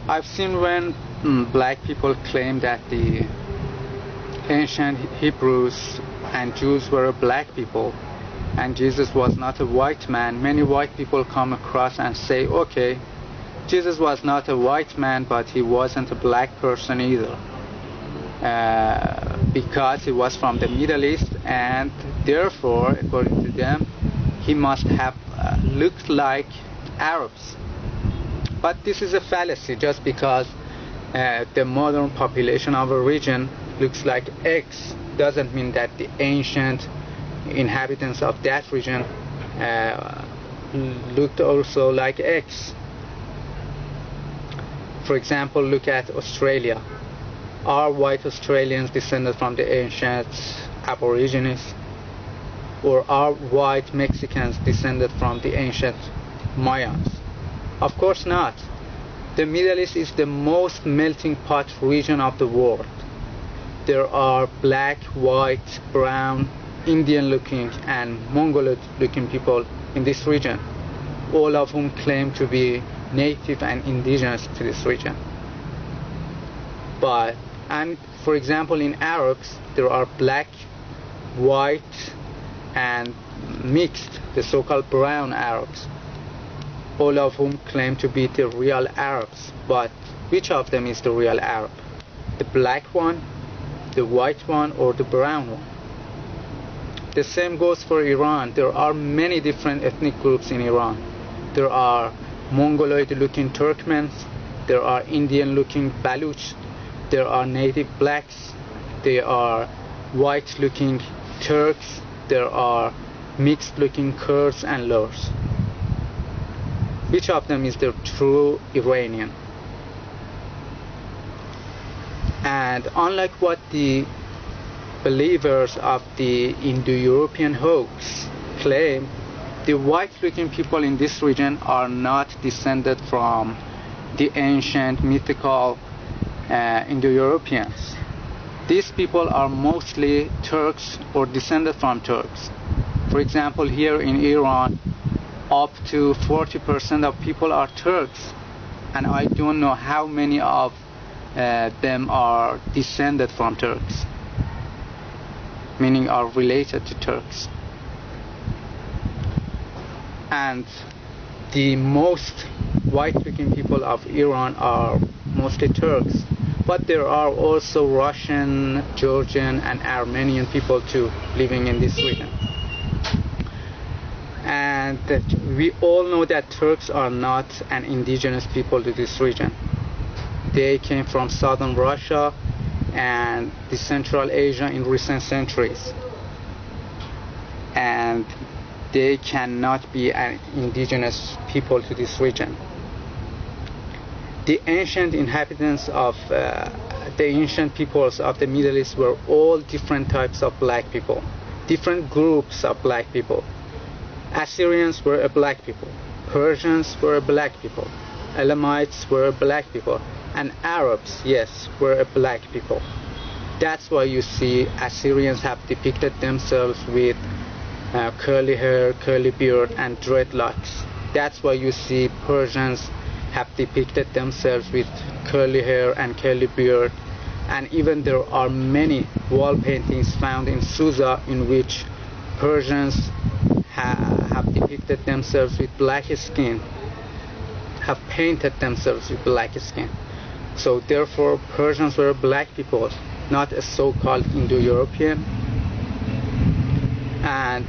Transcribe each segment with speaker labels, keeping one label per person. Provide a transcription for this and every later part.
Speaker 1: I've seen when black people claim that the ancient Hebrews and Jews were black people and Jesus was not a white man. Many white people come across and say, okay, Jesus was not a white man, but he wasn't a black person either, because he was from the Middle East, and therefore, according to them, he must have looked like Arabs. But this is a fallacy. Just because the modern population of a region looks like X doesn't mean that the ancient inhabitants of that region looked also like X. For example, look at Australia. Are white Australians descended from the ancient Aborigines? Or are white Mexicans descended from the ancient Mayans? Of course not. The Middle East is the most melting pot region of the world. There are black, white, brown, Indian-looking and Mongoloid-looking people in this region, all of whom claim to be native and indigenous to this region. And for example, in Arabs, there are black, white, and mixed, the so-called brown Arabs, all of whom claim to be the real Arabs. But which of them is the real Arab? The black one, the white one, or the brown one? The same goes for Iran. There are many different ethnic groups in Iran. There are Mongoloid-looking Turkmens, there are Indian-looking Baluch, there are native blacks, there are white-looking Turks, there are mixed-looking Kurds and Lurs. Which of them is the true Iranian? And unlike what the believers of the Indo-European hoax claim, the white-looking people in this region are not descended from the ancient mythical Indo-Europeans. These people are mostly Turks or descended from Turks. For example, here in Iran, up to 40% of people are Turks, and I don't know how many of them are descended from Turks, meaning are related to Turks. And the most white-looking people of Iran are mostly Turks, but there are also Russian, Georgian, and Armenian people too living in this region. And we all know that Turks are not an indigenous people to this region. They came from southern Russia and the Central Asia in recent centuries, and they cannot be an indigenous people to this region. The ancient inhabitants of the ancient peoples of the Middle East were all different types of black people, different groups of black people. Assyrians were a black people, Persians were a black people, Elamites were a black people, and Arabs, yes, were a black people. That's why you see Assyrians have depicted themselves with curly hair, curly beard, and dreadlocks. That's why you see Persians have depicted themselves with curly hair and curly beard. And even there are many wall paintings found in Susa in which Persians have depicted themselves with black skin, have painted themselves with black skin. So therefore, Persians were black people, not a so-called Indo-European. And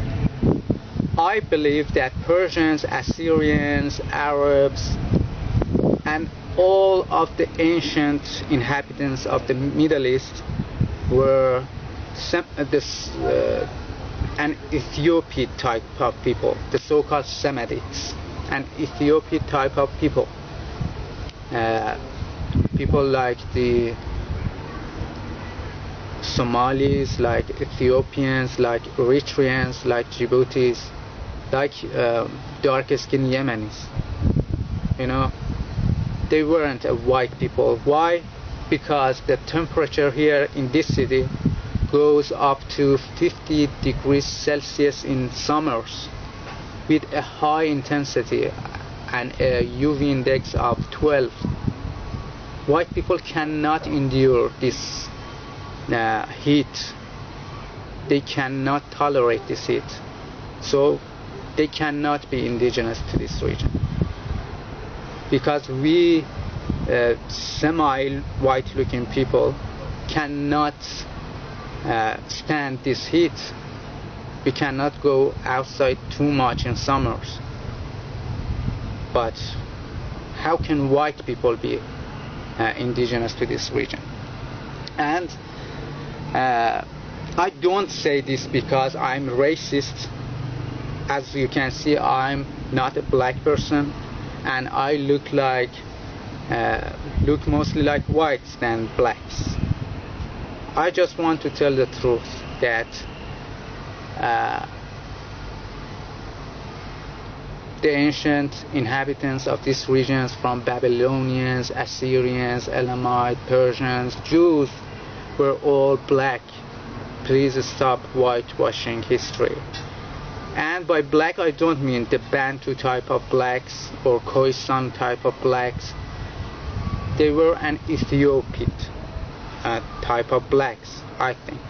Speaker 1: I believe that Persians, Assyrians, Arabs, and all of the ancient inhabitants of the Middle East were an Ethiopian type of people, the so-called Shemites, an Ethiopian type of people. People like the Somalis, like Ethiopians, like Eritreans, like Djiboutis, like dark-skinned Yemenis. You know, they weren't a white people. Why? Because the temperature here in this city goes up to 50 degrees Celsius in summers with a high intensity and a UV index of 12. white people cannot endure this heat. They cannot tolerate this heat, so they cannot be indigenous to this region. Because we semi-white looking people cannot stand this heat. We cannot go outside too much in summers. But how can white people be indigenous to this region? And I don't say this because I'm racist. As you can see, I'm not a black person, and I look mostly like whites than blacks. I just want to tell the truth that the ancient inhabitants of these regions, from Babylonians, Assyrians, Elamites, Persians, Jews, were all black. Please stop whitewashing history. And by black, I don't mean the Bantu type of blacks or Khoisan type of blacks. They were an Ethiopian type of blacks, I think.